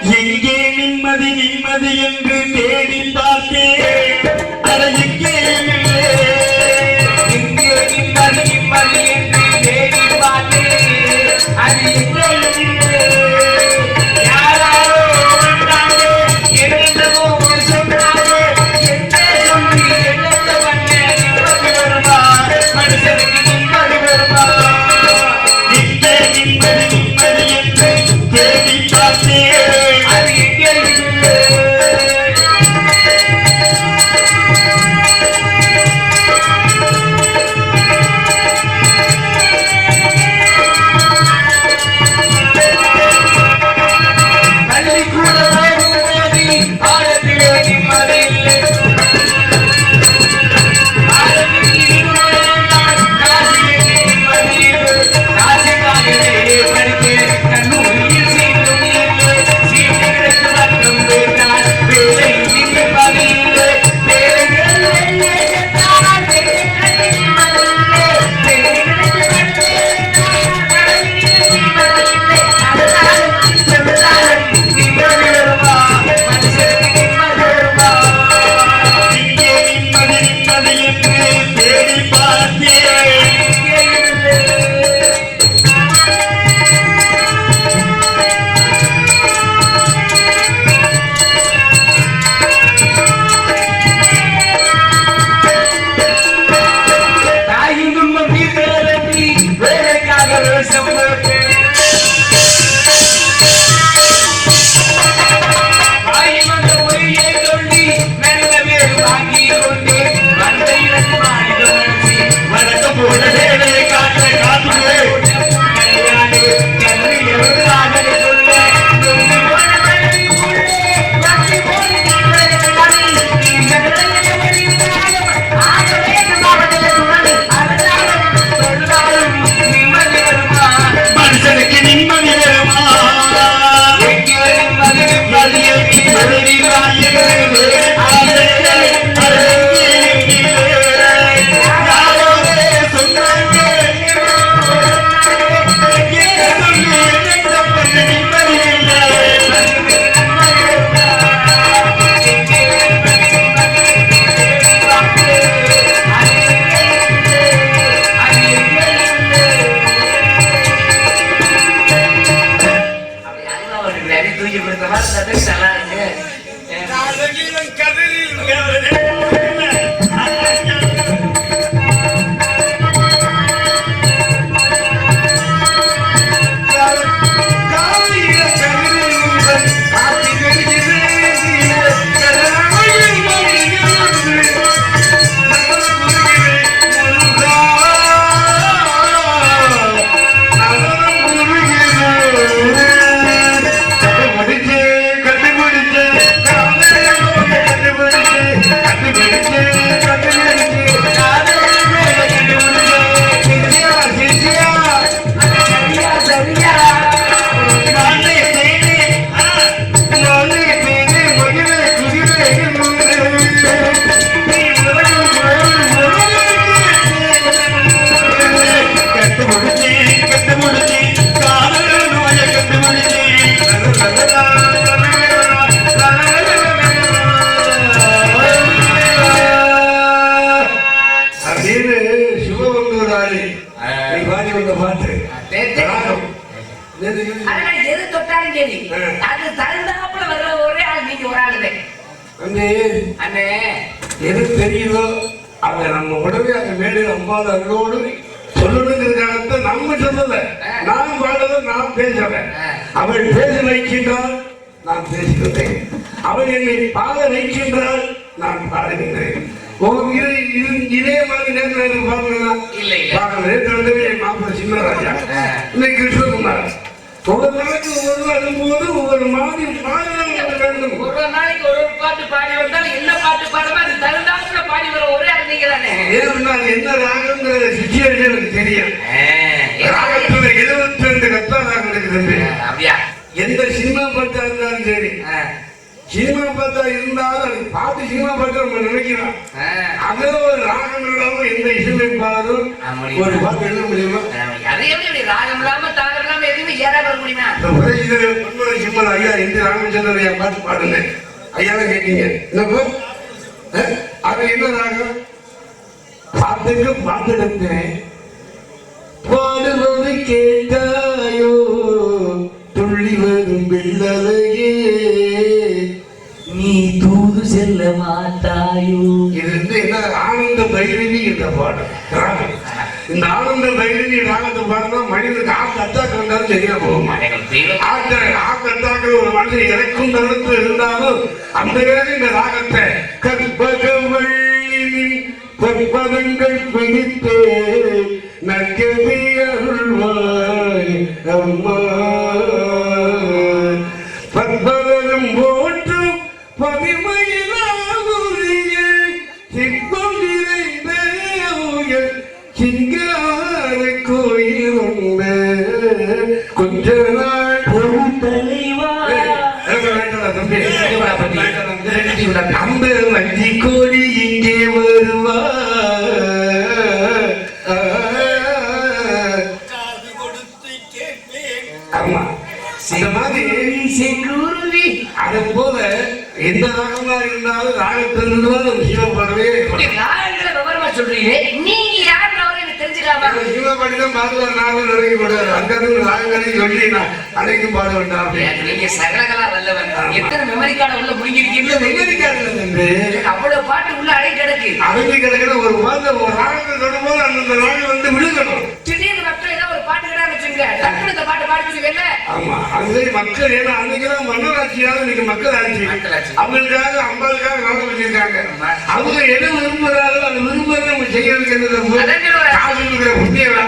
எங்கே நிம்மதி நிம்மதி என்று தேடி பார்த்தேன். அதை எங்கே எங்கே நிம்மதி நிம்மதி என்று தேடி பார்த்தேன். அது எங்கே யாராரோ வந்தாங்க, என்னென்னமோ சொன்னாங்க. என்ன சொல்லி என்னென்ன பண்ண நிம்மதி வருமா? மனுஷனுக்கு நிம்மதி வருமா? எங்கே நிம்மதி நிம்மதி என்று தேடி பார்த்தேன். அது எங்கே இல்லை. எது தொட்டாலும் சரி அது தகுந்தாப்புல வர்ற ஒரே ஆள் நீங்க ஒரு ஆளுதே. அண்ணே எது தெரியுதோ அதை நம்ம உடனே அந்த மேடு அம்பாத அங்கோடு சொல்லணுங்கிறதுக்காக நம்ம சொல்லல, நான் பாடுறத நான் பேசுறேன். அவள் பேச வைக்கின்றால் நான் பேசுகிறேன், அவள் என்னை பாட வைக்கின்றால் நான் பாடுகின்றேன். இதே மாதிரி நேரத்தில் பாடுறேன். மாப்பிள்ள சின்னராஜா, இன்னைக்கு கிருஷ்ணகுமார் ஒவ்வொரு நாளைக்கு ஒவ்வொரு வரும்போது ஒவ்வொரு மாதிரி பாடணும். ஒரு நாளைக்கு ஒரு பாட்டு பாடி வந்தாலும் என்ன பாட்டு பாடுமோ அது தகுந்தாப்புல பாடி வர ஒரே ஆள் நீங்க தானே. ஏன்னா என்ன ராகங்கிற சிச்சுவேஷன் எனக்கு தெரியும். ராகத்துல 72 கத்தா ராகம் இருக்குது. அப்படியா? எந்த சினிமா பாட்டா இருந்தாலும் சரி சினிமா பார்த்தா இருந்தாலும் அது பார்த்து சினிமா பார்த்து நம்ம நினைக்கிறோம். அதுல ஒரு ராகம் இல்லாம எந்த இசையமைப்பாளரும் ஒரு பாட்டு எழுத முடியுமா? அதே எப்படி ராகம் இல்லாம தாளம் இல்லாம எதுவுமே ஏறாம இருக்க முடியுமா? பொன்மலை சிம்மன் ஐயா எந்த ராமச்சந்திரன் ஐயா பாட்டு பாடுங்க ஐயாவை கேட்டீங்க என்னப்போ அது என்ன ராகம்? பாட்டுக்கு பாட்டு எடுத்தேன் பாடுவது கேட்டாயோ துள்ளி வரும் வெள்ளலையே நீ தூது செல்ல மாட்டாயோ. இது வந்து என்ன ஆனந்த பைரவி என்ற பாடம் ராகம். இந்த ஆனந்த பைரவி ராகத்தை பாடினா மனிதனுக்கு அட்டாக் வந்தாலும் சரியா போகுமா? அட்டாக்கள் ஒரு மனிதன் இறக்கும் தருணத்தில் இருந்தாலும் அந்த நேரம் இந்த ராகத்தை கற்பகவள்ளியின் பற்பதங்கள் பிடித்து நற்கவி அருள்வாய் அம்மா பற்பதம் போற்றும் பதிமையிலாவுரிய சிற்பம் நிறைந்த உயர் சிங்கார கோயில் உண்டு கொஞ்ச நாள் தலைவா அந்த வஞ்சி கோழி இங்கே வருவா ஆமா இந்த மாதிரி செங்குருவி அது போல எந்த ராகமா இருந்தாலும் ராகத்திலிருந்து ஜீவப்படவே ராகங்களை விவரமா சொல்றீங்க. நீங்க யார் எனக்கு தெரிஞ்சுக்காம ஜீவப்படிதான் பாடுவார் நானும் நிறைய போடுவார் அந்த ராகங்களையும் சொல்லி நான் அனைக்கும் பாட வேண்டாம். நீங்க சகலகலா வல்லவன். எத்தனை மெமரி கார்டு உள்ள முடிஞ்சிருக்கீங்க? அவ்வளவு பாட்டு உள்ள அடை கிடக்கு. அடங்கி கிடக்கிற ஒரு வார்த்தை ஒரு ராகத்தை சொல்லும்போது அந்த ராகம் வந்து விழுகணும். திடீர்னு மக்கள் ஏதாவது ஒரு பாட்டு கிடா வச்சுங்க டக்குனு இந்த பாட்டு பாடிச்சுக்கல. ஆமா அது மக்கள் ஏன்னா அன்னைக்குதான் மன்னராட்சியாவது இன்னைக்கு மக்கள் ஆட்சி. அவங்களுக்காக அம்பாளுக்காக நாட வச்சிருக்காங்க. அவங்க எது விரும்புறாங்களோ அது விரும்புறதை அவங்க செய்யறதுக்கு என்ன காசு இருக்கிற புத்தியவா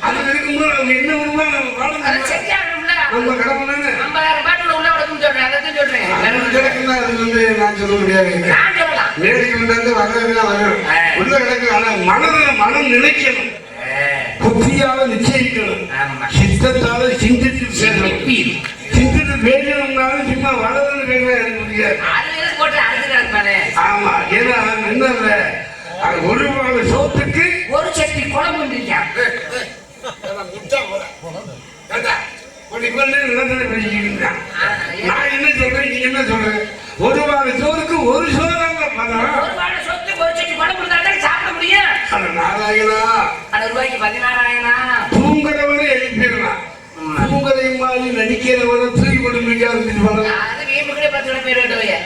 அது இருக்கும்போது அவங்க என்ன விரும்புறாங்க நம்ம பாடம் நம்ம கடமை தானே. 50,000 பாட்டுல உள்ள உடம்பு சொல்றேன். அதான் சொல்றேன். கிடக்குன்னா அது வந்து நான் சொல்ல முடியாது. நேரடிக்கு வந்து வரதான் வரும் உள்ள கிடக்கு. ஆனா மனம் நினைக்கணும், புத்தியால நிச்சயிக்கணும், சித்தத்தால சிந்தித்து பேசணும். சிந்தித்து பேசணும்னாலும் சும்மா வளர்ந்து பேச முடியாது. ஆமா ஏன்னா என்ன ஒரு சோத்துக்கு ஒரு சட்டி குழம்பு நான் என்ன சொல்றேன் நீங்க என்ன சொல்றேன்? ஒரு வார சோறுக்கு ஒரு சோறாங்க சாப்பிட முடியும். நாலாயிரா ரூபாய்க்கு 16,000 தூங்குறவனை எழுப்பிடலாம். தூங்குறையும் மாதிரி நடிக்கிறவனை தூக்கி கொண்டு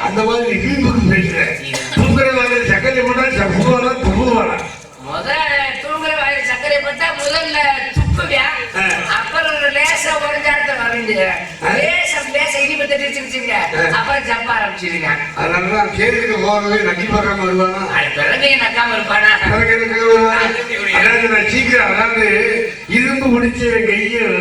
அந்த மாதிரி வீம்புக்கு பேசுறேன். தூங்குற மாதிரி சக்கரை போட்டா சப்புவானா துப்புவானா? முதல் தூங்குற வாயில் சக்கரை போட்டா முதல்ல துப்புவியா, அப்புறம் லேசா உடஞ்சாடத்தை வரைஞ்சுங்க, லேசா இனிப்பு தட்டிச்சுங்க, அப்புறம் ஜப்ப ஆரம்பிச்சிருங்க. அதனாலதான் கேள்விக்கு போகவே நக்கி பார்க்காம வருவானா? பிறகு நக்காம இருப்பானா? சீக்கிரம் அதாவது இரும்பு முடிச்சவன் கையும்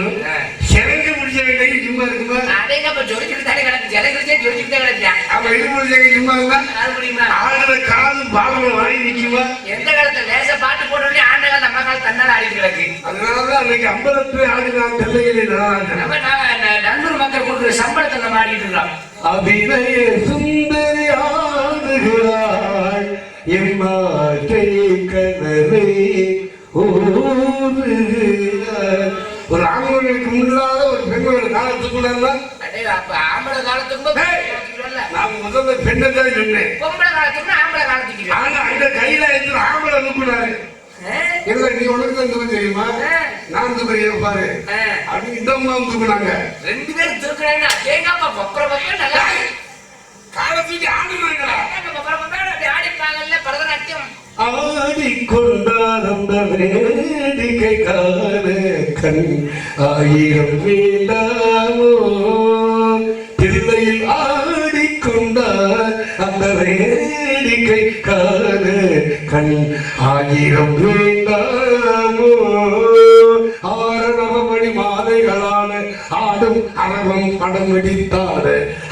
சிறங்கு முடிச்சவன் கையும் சும்மா இருக்குமா? அதேங்க ஜொலிச்சுட்டு தானே கிடக்கு. ஜலகிரிச்சே ஜொலிச்சுட்டு தான் கிடக்கு. அப்ப இரும்பு முடிச்சவங்க சும்மா இருந்தா முடியுமா? ஆடுற காலும் பாலம் வாங்கி நிக்குமா? எந்த காலத்துல லேசா பாட்டு போட்டோடனே ஆண்ட காலம் நம்ம காலம் தன்னால ஆடிட்டு கிடக்கு. அதனாலதான் அன்னைக்கு 50 ஆடினான் தெல்லையிலே நம்ம நண்பர் மக்கள் கொடுக்குற சம்பளத்தை நம்ம ஆடிட்டு இருக்கோம். அபிநய சுந்தரி ஆடுகிறாள் எம்மாட்டை கனவை ஓடுகிறாள். ஒரு ஆண்களுக்கு முன்னால ஒரு பெண்களோட காலத்துக்குள்ள ஆம்பளை காலத்துக்கு நான் முதல்ல பெண்ணை தான் சொன்னேன். பொம்பளை காலத்துக்கு ஆம்பளை காலத்துக்கு ஆனா அந்த கையில இருந்து ஆம்பளை அனுப்புனாரு. இல்ல நீ உனக்கு தான் தூக்க தெரியுமா? நான் தூக்குறேன் பாரு அப்படின்னு இந்த அம்மா தூக்குனாங்க. 2 பேரும் தூக்குறாங்க. தேங்காப்பா பப்பர பப்பர நல்லா காலத்துக்கு ஆடுனாங்களா? ஆடிப்பாங்கல்ல பரதநாட்டியம். ஆடிக்கொண்டார் அந்த வேடிக்கை காண கண் 1000 வேண்டாமோ? தில்லையில் ஆடிக்கொண்டார் அந்த வேடிக்கை காண கண் 1000 வேண்டாமோ? 6 மணி மாலைகளான ஆடும் அரவம் படம் வெடித்தாட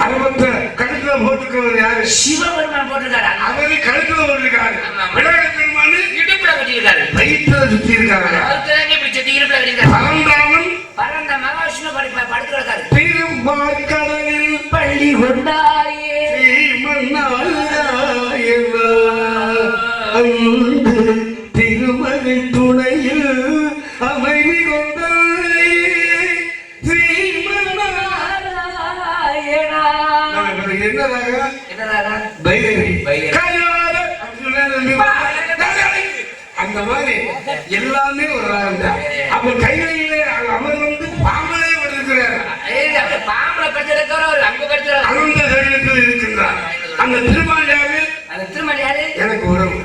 அரவத்தை கழுத்துல போட்டுக்கிறது யாரு? சிவபெருமான் போட்டிருக்காரு. அவரு கழுத்துல போட்டிருக்காரு. விநாயகர் பெருமான் இடுப்புல கட்டியிருக்காரு. வயிற்றுல சுத்தி இருக்காங்க. இடுப்புல கட்டியிருக்காரு. பரந்தாமன் பரந்த மகாவிஷ்ணு படுத்துறாரு. திருப்பார்கடலில் பள்ளி கொண்டாயே ராகம்? என்ன ராகம்? பைரவி. பைரவி. கையால அந்த மாதிரி எல்லாமே ஒரு ராகம் தான். அப்ப கையிலே அவர் வந்து பாம்பலே வந்திருக்கிறார். பாம்பளை படிச்சிருக்கிற ஒரு அங்க படிச்சிருக்க அனந்த சரீரத்தில் இருக்கின்றார். அந்த திருமாலியாவில் அந்த திருமணி யாரு? எனக்கு உறவு.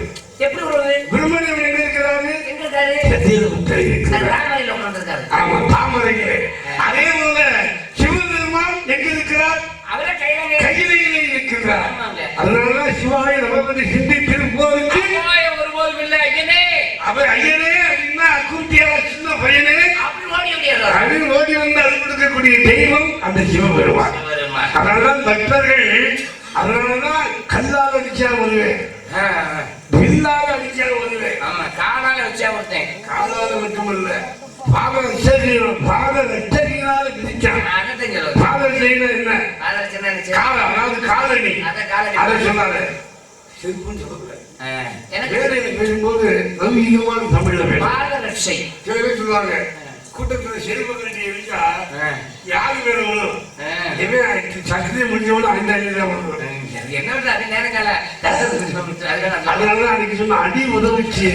எப்படி உறவு? பிரம்மணம் எங்க இருக்கிறாரு? எங்க இருக்காரு? சத்தியில முத்திரை இருக்கிறார். ராமரையில உட்கார்ந்திருக்காரு. ஆமா, தாமரையிலே. அதே போல சிவபெருமான் எங்க இருக்கிறார்? அவரே கையில கையிலேயே இருக்கிறார். அதனாலதான் சிவாய நமது சிந்தி திருப்போருக்கு ஒருபோதும் இல்லை ஐயனே. அவர் ஐயனே அப்படின்னா அக்குட்டியா சின்ன பையனே அப்படி ஓடி ஓடியாரு. அதில் ஓடி வந்து அது கொடுக்கக்கூடிய தெய்வம் அந்த சிவபெருமான். அதனாலதான் பக்தர்கள் அதனாலதான் கல்லால் அடிச்சா வருவேன், வில்லால் அடிச்சா வருவேன். ஆமா, காலால வச்சா ஒருத்தன். காலால மட்டுமல்ல, பாதம் ரத்தத்தினால விதிச்சான். அதான் தெரிஞ்சது. பாதம் செய்யணும் என்ன? காலால சின்ன காலம், அதாவது காலனி. அதான் காலனி. அதை சொன்னாரு. செருப்புன்னு சொல்லக்கூடாது. எனக்கு வேலையில பேசும்போது நவீனமான தமிழ்ல பேச பாதரட்சை. சில பேர் சொல்லுவாங்க, கூட்டத்துல செருப்பு கட்டி இருக்கா யாரு வேணும் சக்தியை முடிஞ்சவனும் அந்த அடிதான் பண்ணுவாங்க. என்ன அது நேரம் கால அதனால அன்னைக்கு சொன்ன அடி உதவிச்சு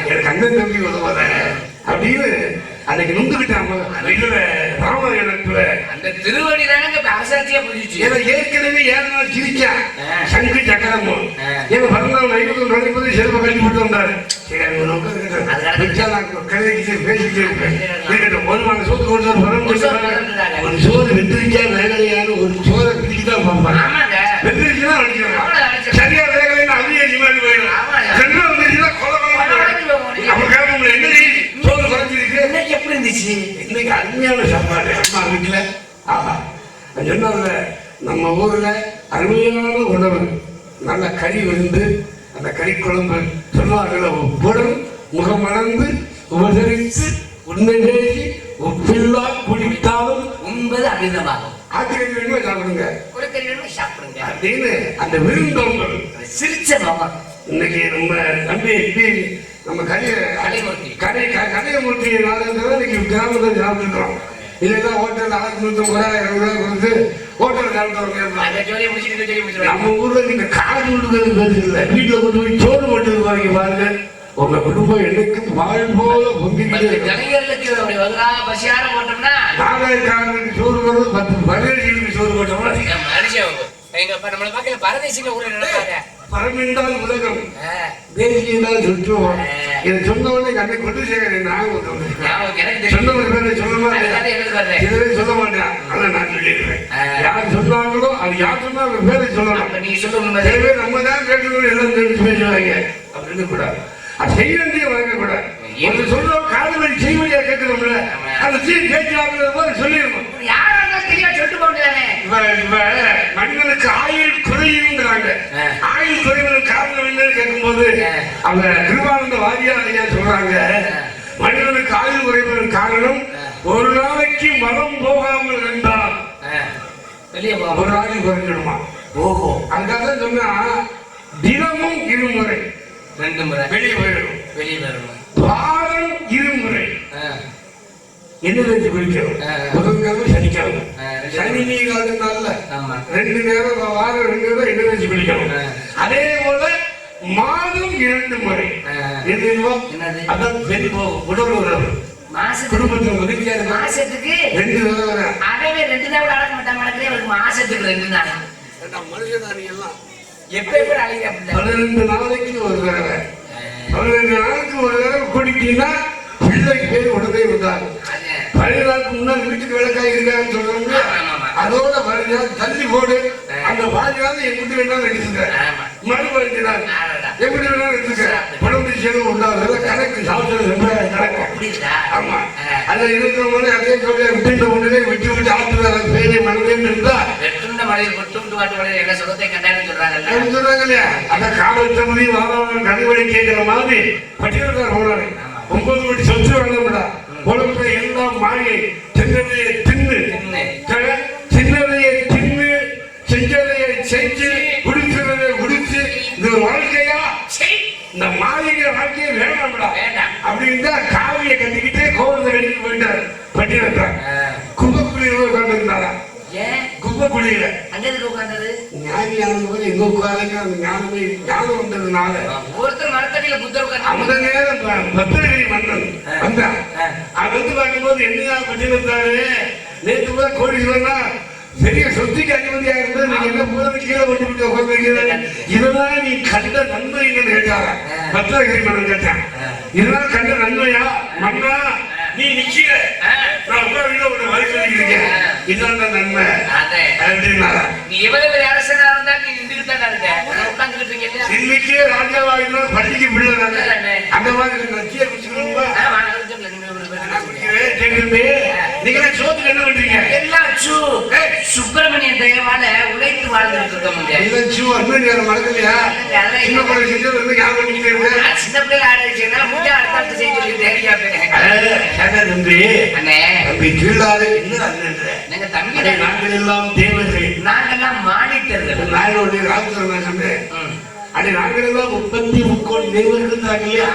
எனக்கு அண்ணன் தம்பி உதவாத அப்படின்னு அன்னைக்கு நுந்துக்கிட்டாங்க. ராமாயணத்துல அந்த திருவடி தானங்க அசாத்தியா புரிஞ்சிச்சு. ஏன்னா ஏற்கனவே 7 நாள் சிரிச்சேன் சங்கு சக்கரமும் ஏன்னா பிறந்தவன் 50 நுழைப்பது செருப்பை கட்டி போட்டு வந்தாரு. சரி அது ஒரு கழுதைக்கு பேசிக்கிட்டே இருப்பேன். ஒரு வாங்க சோத்து கொண்டு ஒரு சோறு வெற்றிச்சா வேகலையான்னு ஒரு சோறை பிடிச்சுதான் பார்ப்பாங்க. வெற்றிச்சுதான் அடிக்கிறாங்க. சரியா வேகலைன்னு அதையே நிமாடி போயிடும். ரெண்டும் வந்துச்சுன்னா கொலை அவங்க கேட்போம் என்ன சோறு குறைஞ்சிருக்கு. இன்னைக்கு எப்படி இருந்துச்சு? இன்னைக்கு அருமையான சாப்பாடு அம்மா வீட்டுல. ஆஹா சொன்னால நம்ம ஊர்ல அருமையான உணவு, நல்ல கறி விருந்து, அந்த கறி குழம்பு சொல்லுவாங்கல்ல, உடன் முகமணந்து உபசரித்து உண்மை பேசி உப்பில்லா குடித்தாலும் உண்பது அமிர்தமாகும். ஆச்சரிய வேணுமா சாப்பிடுங்க, கொடுக்கறி வேணுமா சாப்பிடுங்க அப்படின்னு அந்த விருந்தோம்பல் சிரிச்ச மாமா. இன்னைக்கு நம்ம தம்பி நம்ம கடையமூர்த்தி நாளன்றதை இன்னைக்கு கிராமத்தில் சாப்பிட்டுருக்கோம். இல்லைன்னா ஹோட்டல் 650 ரூபாய் கொடுத்து ஹோட்டல் சாப்பிட்டு நம்ம ஊர்ல நீங்க காசு கொடுக்கறது பெருசு இல்லை. வீட்டுல கொண்டு போய் சோறு போட்டு பாருங்க பாருங்க, உங்க குடும்பம் என்னைக்கும் வாழ் போல பொங்கிக்கிட்டு பசியார போட்டோம்னா நாலாயிரக்காரனுக்கு சோறு போடுறது 10 பரதேசிகளுக்கு சோறு போட்டோம்னா எங்க நம்மள பாக்கல பரதேசில ஊர்ல நடக்காத பரமென்றால் உலகம் தேசியனால் சுற்றுவோம். இதை சொன்ன உடனே கண்ணை கொண்டு சேர்க்கிறேன். சொன்னவங்க பேரை சொல்ல மாட்டேன், இதுவே சொல்ல மாட்டேன். அதான் நான் சொல்லிடுறேன். யார் சொன்னாங்களோ அது யார் சொன்னா அவங்க பேரை சொல்லணும். நீ சொல்லுங்க நம்ம தான் கேட்டு எல்லாம் தெரிஞ்சு பேசுவாங்க அப்படின்னு கூடாது. அது செய்ய வேண்டிய வழங்கக்கூடாது. ஒரு சொல்றோம் காதல் செய்வழியா கேட்கிறோம்ல, அது பேச்சு சொல்லிடணும். மனிதனுக்கு ஆயுள் குறையுங்கிறாங்க. ஆயுள் குறைவதற்கு காரணம் என்னன்னு கேட்கும்போது அவங்க கிருபானந்த வாரியாரையா சொல்றாங்க, மனிதனுக்கு ஆயுள் குறைவதற்கு காரணம் ஒரு நாளைக்கு மதம் போகாமல் இருந்தால் ஒரு ஆயுள் குறைஞ்சிடுமா. ஓஹோ, அதுக்காக சொன்னா தினமும் 2 முறை 2 முறை வெளியே போயிடும். வாரம் 2 முறை என்ன தெரிஞ்சு குளிக்கணும். புதன்கிழமை சனிக்கிழமை, சனி நீ காலத்தினால 2 நேரம் வாரம் 2 நேரம் என்ன தெரிஞ்சு குளிக்கணும். அதே போல மாதம் 2 முறை அதான் பெண் உடல் உறவு குடும்பத்தில் உதவியா இருக்கு. மாசத்துக்கு 2 தடவை அதவே 2 நாள் அடக்க மாட்டாங்க. மாசத்துக்கு 2 நாள் மனுஷன் எல்லாம் எப்ப அழகி 12 நாளைக்கு ஒரு தடவை 12 நாளுக்கு ஒரு தடவை குடிக்கீங்கன்னா பிள்ளைக்கு பேர் உடனே இருந்தாங்க. 12 நாளுக்கு முன்னாடி வீட்டுக்கு விளக்காய் இருக்கான்னு சொல்றாங்க. அதோட 12 நாள் தள்ளி போடு, அந்த 12 நாள் எப்படி வேணாலும் எடுத்துக்க, மறு 12 நாள் எப்படி வேணாலும் எடுத்துக்க, உடம்பு செலவு உண்டாவது கணக்கு சாப்பிட்டு ரொம்ப கணக்கு. ஆமா, அதை இருக்கிறவங்க அதே சொல்ல விட்டு உடனே விட்டு ஆற்றுல பேரை மனதேன்னு இருந்தா என்ன சொல்றதை கண்டாரு சொல்றாங்க சொல்றாங்க இல்லையா. அந்த காலத்தமதி வாரம் கனிவழி கேட்கிற மாதிரி பட்டியல்கார் போறாரு. 9 கோடி சொத்து வேணும்டா, உலகத்துல எல்லாம் மாயை, சின்னதையை தின்னு சின்னதையை தின்னு செஞ்சதையை செஞ்சு குடிச்சதையை குடிச்சு இது ஒரு வாழ்க்கையா, இந்த மாளிகை வாழ்க்கையை வேணாம்டா அப்படின்னு தான் காவியை கட்டிக்கிட்டே கோவிலத்தை கட்டிட்டு போயிட்டாரு பட்டியல்கார். குப்பக்குழியில் உட்கார்ந்து இருந்தாரா, குப்பை குழியில அங்க எதுக்கு உட்கார்ந்தது? ஞானியான போது எங்க உட்காருங்க அந்த ஞானம் வந்ததுனால ஒருத்தர் மரத்தடியில புத்தர் உட்கார்ந்து அந்த நேரம் பத்திரகிரி மன்னன் வந்தான். அது வந்து பார்க்கும்போது என்னையா பட்டினத்தாரு நேற்று கூட கோடீஸ்வரனா பெரிய சொத்துக்கு அதிபதியா இருந்தது நீங்க என்ன போறது கீழே கொண்டு விட்டு உட்காந்துருக்கீங்க இதெல்லாம் நீ கண்ட நன்மை கேட்டார பத்திரகிரி மன்னன் கேட்டான் இதெல்லாம் கண்ட நன்மையா மன்னா நீ நிக்கிற நான் உட்காந்து உன்னை வரி சொல்லிக்கிறேன் இதுதான் நன்மை அப்படின்னாரா நீ எவ்வளவு பெரிய அரசனா இருந்தா நீ நின்றுட்டு தான் இருக்க உட்காந்துக்கிட்டு இருக்கீங்க இன்னைக்கே ராஜாவா இருந்தாலும் பள்ளிக்கு பிள்ளை அந்த மாதிரி நச்சியை குடிச்சுக்கணுமா நீங்க சோத்துக்கு என்ன பண்றீங்க எல்லாம் சுப்பிரமணிய தயவால உழைத்து வாழ்ந்துட்டு இருக்க முடியாது மறக்கலையா சின்ன பிள்ளை செஞ்சு யார் பண்ணிக்கிட்டே இருக்க சின்ன பிள்ளைல ஆட வச்சுன்னா முட்டை அடுத்த செய்ய சொல்லி தேவையா தம்பி அண்ணே தம்பி கீழாறு என்ன நீங்க தம்பி நாங்கள் எல்லாம் தேவர்கள் நாங்கெல்லாம் மானிட்டர்கள் நாயனுடைய ராஜ்யம் சொன்னேன் அது நாங்கள் எல்லாம் 33 தேவர்கள் தாங்கலையா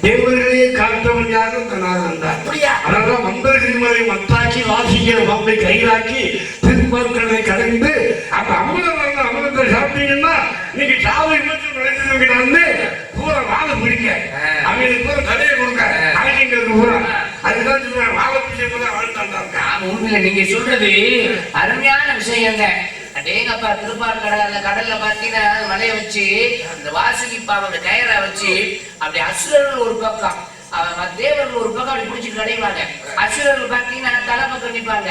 தேவர்களையே காத்தவன் யாரும் தன்னார் அதனால மந்திரகிரிமலை மத்தாக்கி வாசிக்கிற பாம்பை கையிலாக்கி திருப்பார்களை கலைந்து அந்த அமிர்தத்தை சாப்பிட்டீங்கன்னா நீங்க சாவை மட்டும் நுழைஞ்சிருக்கிறான்னு பூரா வாழை பிடிக்க அவங்களுக்கு பூரா கதையை கொடுக்க அழைக்கிறது பூரா அதுதான் சொல்றேன் வாழை பிடிச்ச வாழ்ந்தாங்க உண்மையில நீங்க சொல்றது அருமையான விஷயங்க அடேங்கப்பா திருப்பார்கடல கடல்ல பாத்தீங்கன்னா மலைய வச்சு இந்த வாசுகி பாவோட கயிறை வச்சு அப்படி அசுரர்கள் ஒரு பக்கம் தேவர்கள் ஒரு பக்கம் அப்படி பிடிச்சிட்டு கிடைப்பாங்க அசுரர்கள் பாத்தீங்கன்னா தலை பக்கம் நிற்பாங்க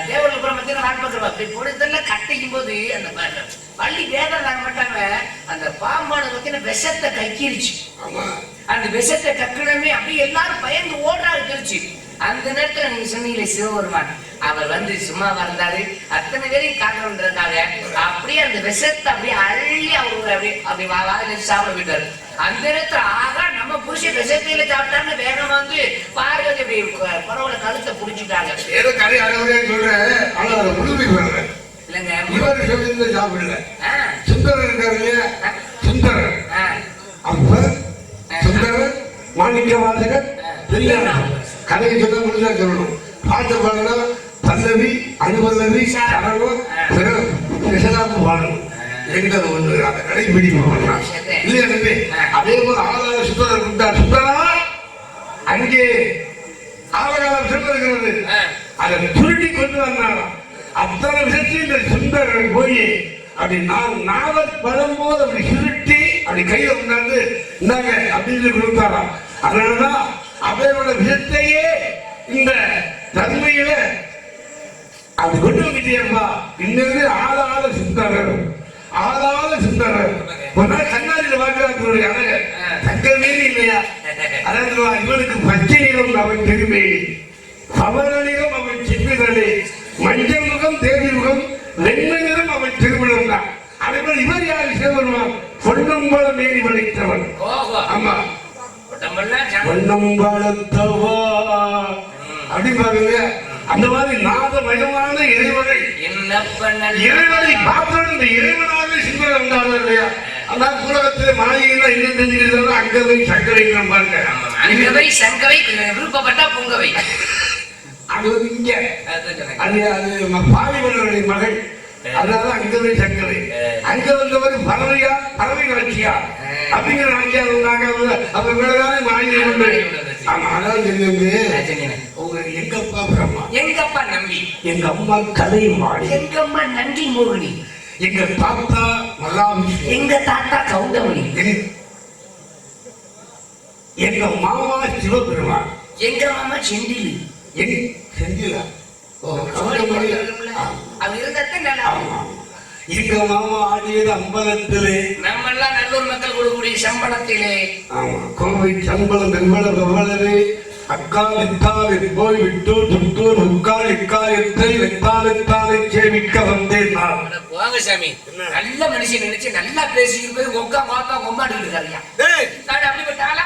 தேவர்கள் புறம் பாத்தீங்கன்னா நாட்டு பக்கம் அப்படி பொழுதெல்லாம் கட்டிக்கும் போது அந்த பள்ளி வேதம் மாட்டாங்க அந்த பாம்பானது பாத்தீங்கன்னா விஷத்தை கக்கிருச்சு அந்த விஷத்தை கக்கணுமே அப்படி எல்லாரும் பயந்து ஓடுறாரு தெரிச்சு அந்த நேரத்துல நீங்க சொன்னீங்களே சிவபெருமான் அவர் வந்து சும்மா வந்தாரு அத்தனை பேரையும் காக்கணுன்றதுக்காக அப்படியே அந்த விஷத்தை அப்படியே அள்ளி அவரு அப்படி வாயில சாப்பிட போயிட்டாரு அந்த நேரத்துல ஆகா நம்ம புருஷன் விஷத்தையில சாப்பிட்டாருன்னு வேகம் வந்து பார்வதி அப்படி பரவாயில்ல கழுத்தை புடிச்சுட்டாங்க ஏதோ கதை அழகுறையா சொல்றேன் ஆனா அதை முழுமை சொல்றேன் இல்லங்க இவர் சொல்லியிருந்த சாப்பிடல சுந்தரர் இருக்காரு இல்லையா சுந்தரர் அவர் சுந்தரர் மாணிக்க வாசகர் தெரியாது கதைக்கு சொல்ல முடிஞ்சா சொல்லணும் பாட்டு பாடணும் பல்லவி அனுபல்லவி சரணம் பிறகு பாடணும் எங்கிட்ட ஒண்ணு அதை கடைபிடிக்கணும் இல்லையா தம்பி அதே போல ஆளாள சுந்தரர் இருந்தார் சுந்தரா அங்கே ஆலகாலம் சென்றிருக்கிறது அதை சுருட்டி கொண்டு வந்தாராம் அத்தனை விஷயத்தையும் இந்த சுந்தரர் போய் அப்படி நாவல் வரும்போது அப்படி சுருட்டி அப்படி கையில கொண்டாந்து இந்தாங்க அப்படின்னு கொடுத்தாராம் அதனாலதான் அவரோட விஷத்தையே இந்த தன்மையில அப்படி கொண்டு வந்துட்டேப்பா இன்னது ஆளாத சுந்தரர் ஆளாத சுந்தரர் ஒரு நாள் கண்ணாடியில பார்க்கிறார் அழக தங்க மீறி இல்லையா அதாவது இவனுக்கு பச்சை நிறம் அவன் பெருமை பவள நிறம் அவன் சின்னதே மஞ்சள் முகம் தேவி முகம் வெண்மை நிறம் அவன் திருமணம் தான் அதேபோல் இவர் யாரு சிவபெருமான் பொன்னம்பல மேரி வளைத்தவன் ஆமா பொன்னம்பலத்தவா அப்படி பாருங்க அந்த மாதிரி நாதமயமான இறைவனை இறைவனை பார்த்து இந்த இறைவனாக சிந்தனை வந்தாங்க இல்லையா அதான் உலகத்திலே மாயினா என்ன தெரிஞ்சுக்கிறது அங்கவை சங்கவை பாருங்க அங்கவை சங்கவை விருப்பப்பட்டா பொங்கவை அது வந்து இங்க அது பாலிமன்னருடைய மகள் அதாவது அங்கவை சங்கவை அங்க வந்தவர் பறவையா பறவை காட்சியா அப்படிங்கிற நாட்சியா இருந்தாங்க அவங்க மேலதானே மாயினை உண்டு ஆமா அதான் தெரியுது உங்க எங்கப்பா பிரம்மா எங்கப்பா நம்பி எங்க அம்மா கலை மாடி எங்க அம்மா நன்றி மோகினி எங்க தாத்தா மகாவிஷ்ணு எங்க தாத்தா கௌதமணி எங்க மாமா சிவபெருமான் எங்க மாமா செந்தில் செந்திலா எங்க மாமா ஆடியது அம்பலத்திலே நம்ம எல்லாம் நல்லூர் மக்கள் கொடுக்கக்கூடிய சம்பளத்திலே ஆமா கோவை சம்பளம் வெவ்வளவு அக்கா வித்தாலை போய் விட்டு துட்டூர் உக்கால் இக்காயத்தை வெத்தாலை சேமிக்க வந்தேன் நான் போங்க சாமி நல்ல மனுஷன் நினைச்சு நல்லா பேசிக்கிட்டு போய் ஒக்கா மாத்தா கொம்பாடிட்டு இருக்காருயா நான் அப்படிப்பட்டாலா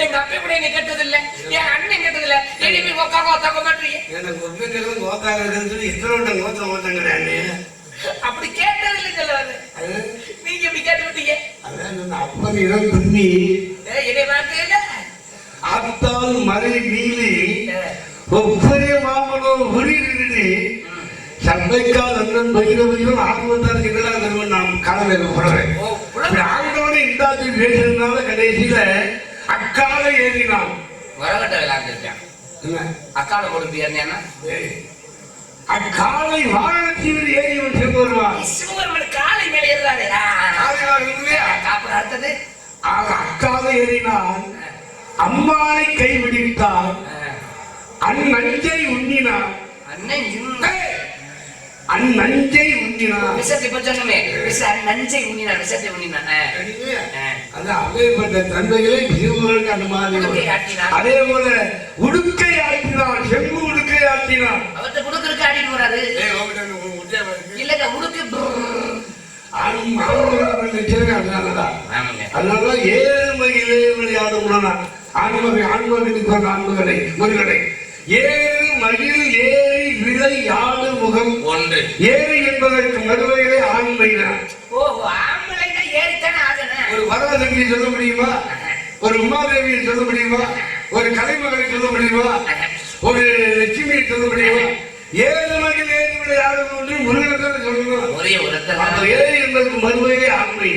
எங்க அப்பா கூட என்ன கேட்டது இல்ல என் அண்ணன் கேட்டது இல்ல இனிமே ஒக்கா மாத்தா கொம்பாடுறீங்க எனக்கு ஒப்பிக்கிறது கோத்தாங்க சொல்லி இத்தனை கோத்தாங்க அப்படி கேட்டது இல்லை சொல்லுவாரு நீங்க இப்படி கேட்டு விட்டீங்க அதான் அப்பன் இடம் துண்ணி என்னை பார்த்தீங்க அத்தால் மறை மீறி ஒவ்வொரு மாமனோ உரி சந்த அடைக்கால் அண்ணன் பகிரவதியும் ஆத்மத்தாருக்கு என்னடா தருவன் நாம் காலவேல புலவன். ஆண்டவனை இந்தாத்தி பேசுறதுனால கடைசியில அக்கால ஏறினான். வரகட்ட விளையாண்டுருக்கேன். அக்கால கொடுப்பியா? அக்காலை வாகனத்தில் ஏறியவன் செல்வருவான். சிவபெருமன் காலை மேல ஏறாரு. அப்புறம் அடுத்தது அக்கால ஏறினான். அம்மானை கைவிடித்தான். அந்நஞ்சை உண்ணினான். அந்நஞ்சை உண்ணினான். விஷத்தை இப்ப சொன்னமே. நஞ்சை உண்ணினான். விஷத்தை உண்ணினான். அது அப்பேற்பட்ட தன்மைகளை சிவபெருமானுக்கு அந்த மாதிரி. அதே போல உடுக்கை ஆட்டினான். செம்பு உடுக்கை ஆட்டினான். அவர்கிட்ட உடுக்கு ஆட்டிட்டு வராது. இல்லங்க உடுக்கு அதனால ஏழ்மையிலே விளையாடும் ஆண்மகனை முருகனை ஏழு மகிழ் ஏறி விளை யாடு முகம் ஒன்று ஏறி என்பதற்கு மறுவையிலே ஆண்மைதான். ஒரு வரதசக்தியை சொல்ல முடியுமா? ஒரு உமாதேவியை சொல்ல முடியுமா? ஒரு கலைமகளை சொல்ல முடியுமா? ஒரு லட்சுமியை சொல்ல முடியுமா? ஏழு மகிழ் ஏறி விளை யாடு ஒன்று முருகன் சொல்லணும். ஏறி என்பதற்கு மறுவையிலே ஆண்மை.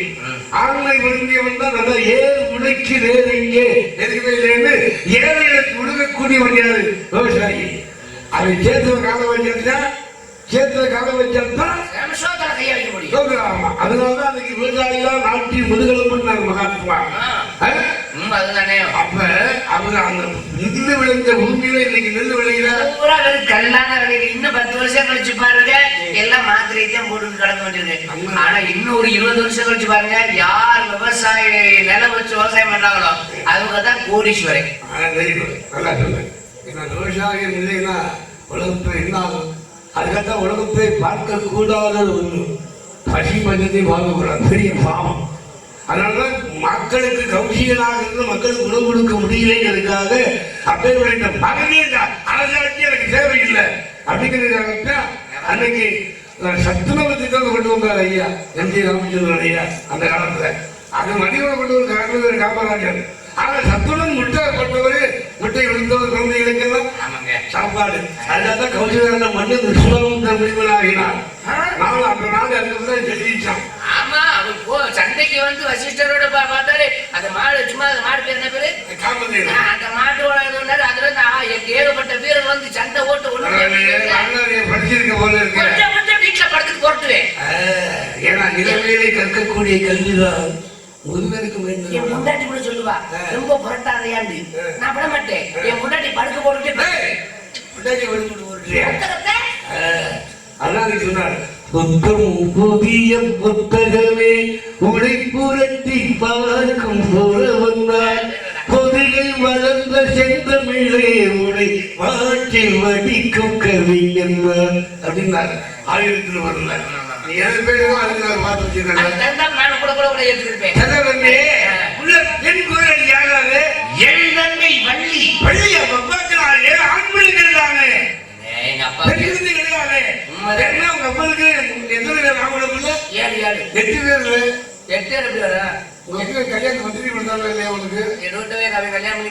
ஆண்மை விரும்பியவன் தான் நல்லா ஏழு உடைக்கு வேறு இங்கே எதுவுமே ஏழைகளுக்கு உடுக்கக்கூடியவன் யாரு? விவசாயி. அதை சேர்த்து கால வச்சா அதனாலதான் அன்னைக்கு விவசாயிதான் நாட்டின் முதுகெலும்புன்னு மகாத்மா. அப்ப அவரு அந்த நெல்லு விளைஞ்ச பூமியில இன்னைக்கு நெல்லு விளையில கல்லான விளையில இன்னும் 10 வருஷம் கழிச்சு பாருங்க எல்லாம் மாத்திரைத்தான் போட்டு கடக்க வேண்டியிருக்கு. ஆனா இன்னும் ஒரு 20 வருஷம் கழிச்சு பாருங்க யார் விவசாய நிலம் வச்சு விவசாயம் பண்றாங்களோ அவங்க தான் கோடீஸ்வரன். நல்லா சொல்லுங்க. விவசாயம் இல்லைன்னா உலகத்துல என்ன ஆகும்? அதுக்காக உலகத்தை பார்க்க கூடாத ஒன்று பசி மஞ்சத்தை வாங்கக்கூடாது. பெரிய பாவம். அதனால மக்களுக்கு கௌசியனாக இருந்து மக்களுக்கு உணவு கொடுக்க முடியலைங்கிறதுக்காக அப்பேற்பட்ட பதவி அரசாட்சி எனக்கு தேவையில்லை அப்படிங்கிறதுக்காக அன்னைக்கு சத்துணவு திட்டத்தை கொண்டு வந்தார் ஐயா எம்.ஜி. ராமச்சந்திரன் ஐயா அந்த காலத்துல. அது மதியம் கொண்டு ஒரு காமராஜர். ஆனா சத்துணவு முட்டை கொண்டவரு முட்டை விழுந்தவர் குழந்தைகளுக்கெல்லாம் சாப்பாடு. அதனால கௌசியரான மண்ணு விஸ்வம் முடிவனாகினார். நான் அந்த நாள் அதுக்கு ஜெயிச்சான். ஆமா அவர் சந்தைக்கு வந்து வசிஷ்டரோட பார்த்தாரு. அந்த மாடு சும்மா அந்த மாடு பேர் என்ன பேரு? அந்த மாட்டோட அதுல இருந்து ஏகப்பட்ட வீரர் வந்து சண்டை ஓட்டு படிச்சிருக்க போல இருக்கு. வீட்டுல படுத்துட்டு போட்டுவேன். ஏன்னா இளமையிலே கற்கக்கூடிய கல்விதான் முருகனுக்கு வேண்டும். என் முன்னாடி கூட சொல்லுவா ரொம்ப புரட்டாதையாண்டு. நான் விட மாட்டேன். என் முன்னாடி படுக்க போட்டுட்டு அதான் சொன்னார். புத்தம் புதிய புத்தகமே உடை புரட்டி பார்க்கும் போல வந்தார். பொதுகை வளர்ந்த செந்தமிழே உடை மாற்றி வடிக்கும் கவிஞர் அப்படின்னார். ஆயிரத்தில் வரல ஏழு பேரும் கல்யாணம் பத்திரிகை கொடுத்தாலும் இல்லையா உனக்கு? கல்யாணம் பண்ணி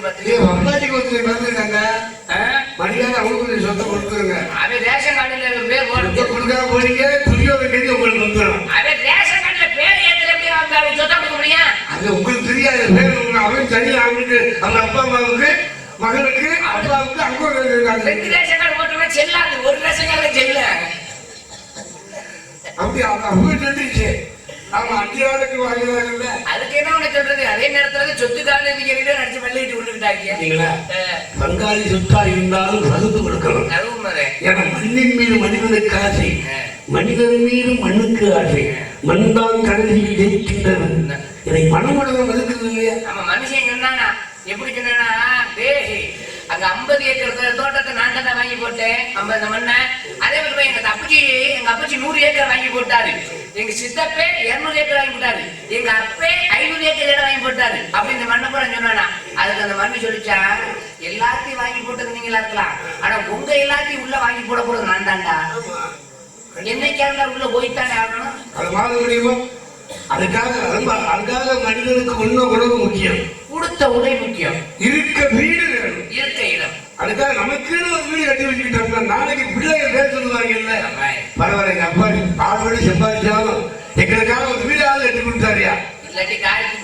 மரியாதை அவங்களுக்கு சொத்தை கொடுத்துருங்க. அவன் ரேஷன் கார்டுல பேர் கொடுக்காம போனீங்க துணியோட கேட்டு உங்களுக்கு வந்துடும். அவன் ரேஷன் கார்டுல பேர் ஏத்துல சொத்தை கொடுக்க முடியும்? அது உங்களுக்கு தெரியாது. பேர் அவன் தனியா அவங்களுக்கு அவங்க அப்பா அம்மாவுக்கு மகனுக்கு அப்பாவுக்கு அங்க 2 ரேஷன் கார்டு போட்டோம்னா செல்லாது. ஒரு ரேஷன் கார்டு செல்ல அப்படி அவங்க தெரிஞ்சிச்சு. ஆமா அத்தியாவதுக்கு வாங்கினாங்கல்ல. அதுக்கு என்ன உனக்கு சொல்றது? அதே நேரத்துல சொத்துக்கான நடிச்சு வெள்ளிட்டு விட்டுக்கிட்டாங்க. பங்காளி சொத்தா இருந்தாலும் பகுத்து கொடுக்கணும். ஏன்னா மண்ணின் மீது மனிதனுக்கு ஆசை, மனிதன் மீது மண்ணுக்கு ஆசை. மண் தான் கடைசியில் ஜெயிக்கின்றது. இதை மனமனதம் மறுக்கிறது இல்லையா? நம்ம மனுஷன் சொன்னானா எப்படி சொன்னா, அங்க 50 ஏக்கர் தோட்டத்தை நான் தான் வாங்கி போட்டேன் 50 மண்ணை. அதே மாதிரி எங்க அப்பச்சி 100 ஏக்கர் வாங்கி போட்டாரு. எங்க சித்தப்பே 200 ஏக்கர் வாங்கி போட்டாரு. எங்க அப்பே 500 ஏக்கர் இடம் வாங்கி போட்டாரு. அப்படி இந்த மண்ணை கூட சொன்னானா. அதுக்கு அந்த மண்ணு சொல்லிச்சா, எல்லாத்தையும் வாங்கி போட்டது நீங்களா இருக்கலாம், ஆனா உங்க எல்லாத்தையும் உள்ள வாங்கி போட போறது நான் தான்டா. என்னைக்கா உள்ள போய்த்தானே ஆகணும். அது மாதிரி முடியுமா? அதுக்காக மனிதனுக்கு உண்மை உணவு முக்கியம், கொடுத்த உடை முக்கியம், இருக்க வீடு வேணும், இருக்க இடம். அதுக்காக நமக்குன்னு ஒரு வீடு கட்டி வச்சுக்கிட்டோம்னா நாளைக்கு பிள்ளைங்க பேர் சொல்லுவாங்கல்ல, பரவாயில்ல எங்க அப்பா பாடுபடி சம்பாதிச்சாலும் எங்களுக்காக ஒரு வீடு ஆள் கட்டி கொடுத்தாரியா,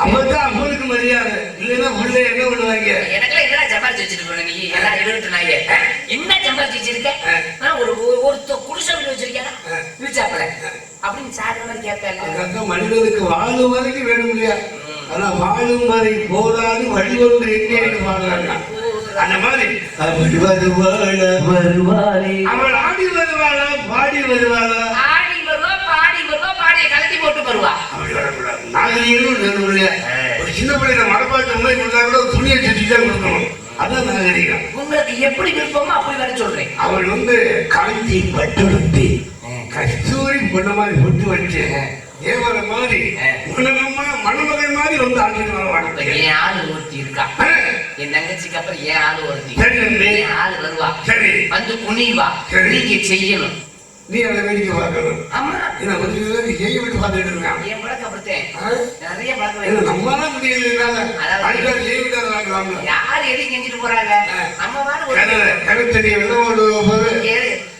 அப்பதான் அம்மனுக்கு மரியாதை. இல்லைன்னா உள்ள என்ன பண்ணுவாங்க? எனக்குலாம் என்ன சம்பாதிச்சு வச்சிருக்கோம் நீ எல்லாம் எழுதினாங்க என்ன சம்பாதிச்சு வச்சிருக்க? ஒரு குடிசை வீடு வச்சிருக்கேன் வீச்சாப்பல அப்படின்னு சாப்பிட மாதிரி கேட்பேன். மனிதனுக்கு வாழும் வரைக்கும் வேணும் இல்லையா? ஆனா வாழும் வரை போதாது வழி ஒன்று எங்கே வாழலாம். அந்த மாதிரி வருவாளே அவள் ஆடி வருவாளா பாடி வருவாளா? ஆடி வருவா பாடி வருவா பாடியை கலத்தி போட்டு வருவா. அப்படி வரக்கூடாது. நாகரீகம் வேணும் இல்லையா? ஒரு சின்ன பிள்ளைங்க மரப்பாட்டு உண்மை கொடுத்தா கூட ஒரு துணியை சுற்றி தான் கொடுக்கணும். அதான் நாகரீகம். உங்களுக்கு எப்படி விருப்பமோ அப்படி வர சொல்றேன். அவள் காஞ்சி பட்டுடுத்தி கஸ்தூரி பொண்ண மாதிரி பொட்டு வச்சு ஏவர மாதிரி மணமகன் மாதிரி ஆட்சி. என் ஆளு ஒருத்தி இருக்கா, என் தங்கச்சிக்கு அப்புறம் என் ஆளு ஒருத்தி. என் ஆளு வருவா, சரி வந்து குனிவா, நீங்க செய்யணும். நீ அதை வேடிக்கை பார்க்கணும். ஆமா என்ன கொஞ்சம் செய்ய விட்டு பார்த்துட்டு இருக்கான். என் பழக்கம் அப்படித்தேன், நிறைய பழக்கம். நம்மளால முடியல, யாரு எது செஞ்சுட்டு போறாங்க? நம்ம கருத்தடி வெள்ளோடு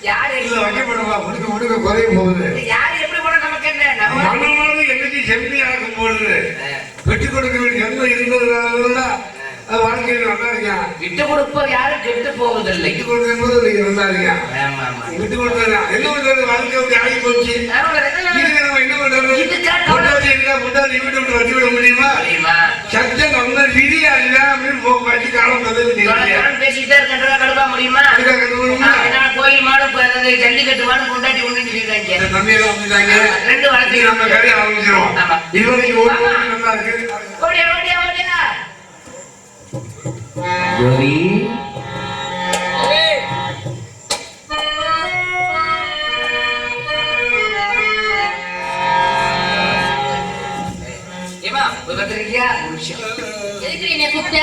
யாரு வைக்கப்படுவா முடுக்க முடுக்க குறைய போகுது. யாரு எப்படி போனா நமக்கு என்ன? மனமானது என்னைக்கு செம்மி ஆகும் பொழுது வெட்டி கொடுக்க வேண்டிய என்ன இருந்ததுனால வாழ்க்கையில் நல்லா இருக்கான். விட்டு கொடுப்போர் யாரும் கெட்டு போவதில்லை. விட்டு கொடுக்கும் போது நீங்க நல்லா இருக்கான். விட்டு கொடுத்தா என்ன பண்றது? வாழ்க்கை அப்படி ஆகி போச்சு. நம்ம என்ன பண்றது? முட்டாதி வீட்டு விட்டு வச்சு விட முடியுமா? சட்டம் நம்ம விதியா இல்ல அப்படின்னு வச்சு காலம் பேசிட்டே இருக்கின்றதா கடுப்பா முடியுமா? கோயில் மாடு ஜல்லிக்கட்டு மாடு கொண்டாடி ஒண்ணு சொல்லிருக்காங்க. தம்பியெல்லாம் வந்துட்டாங்க. ரெண்டு வளர்த்து நம்ம கதையை ஆரம்பிச்சிருவோம். இதுவரைக்கும் ஒரு நல்லா இருக்கு. ஓடியா ஓடியா ஓடியா ஜோதி ஏமா பத்திரிக்கையா ஒரு விஷயம் எதுக்கு என்ன கூப்பிட்ட?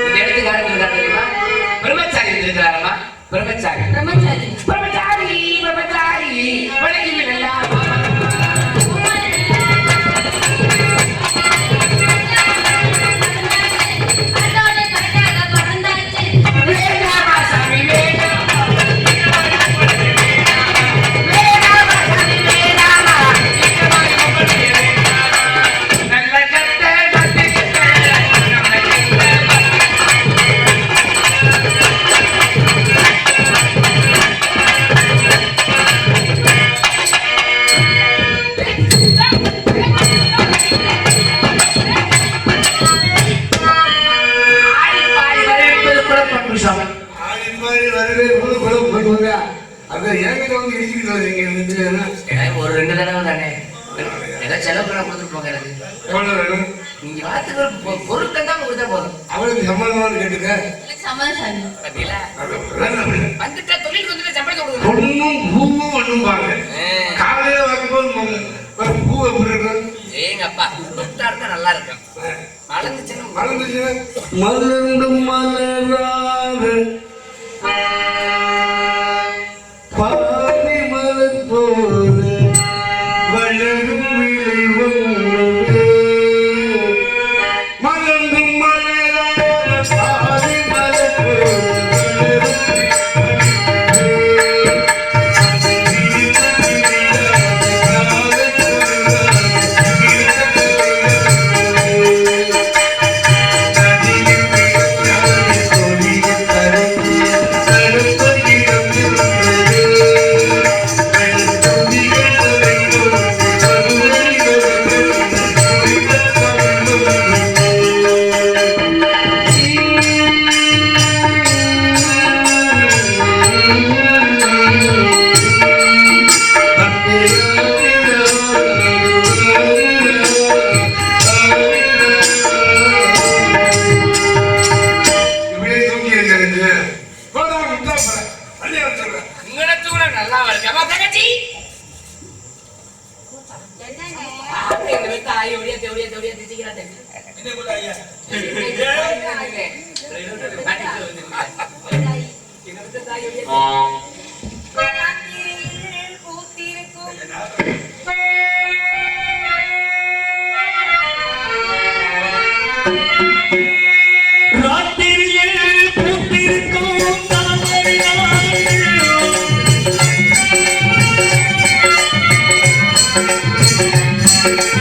இந்த இடத்துக்கு ஆரம்பிக்கிறார் தெரியுமா? பிரம்மச்சாரி இருக்கிறாரம்மா. பிரம்மச்சாரி பிரம்மச்சாரி பிரம்மச்சாரி பிரம்மச்சாரி வணக்கம் எல்லாம் ஒரு 2 தடவை தானே ஏதாவது செலவு பண்ண கொடுத்துட்டு போங்க. எனக்கு நீங்க வாத்துக்கு பொருட்கள் தான் கொடுத்தா போதும். அவளுக்கு சம்பளம் கேட்டுக்க. வந்துட்டா தொழிலுக்கு வந்துட்டு சம்பளத்தை கொடுக்கணும். பொண்ணும் பூவும் ஒண்ணும்பாங்க. காலையில வரும்போது பூ எப்படி இருக்கும்? ஏங்க அப்பா தொட்டா இருந்தா நல்லா இருக்கும். மலர்ந்துச்சுன்னா மலர்ந்தும் மலராது பாதி மலர் போது வளரும் விளை வந்தது. மலர்ந்தும் மலராது பாதி மலர் போது ஆ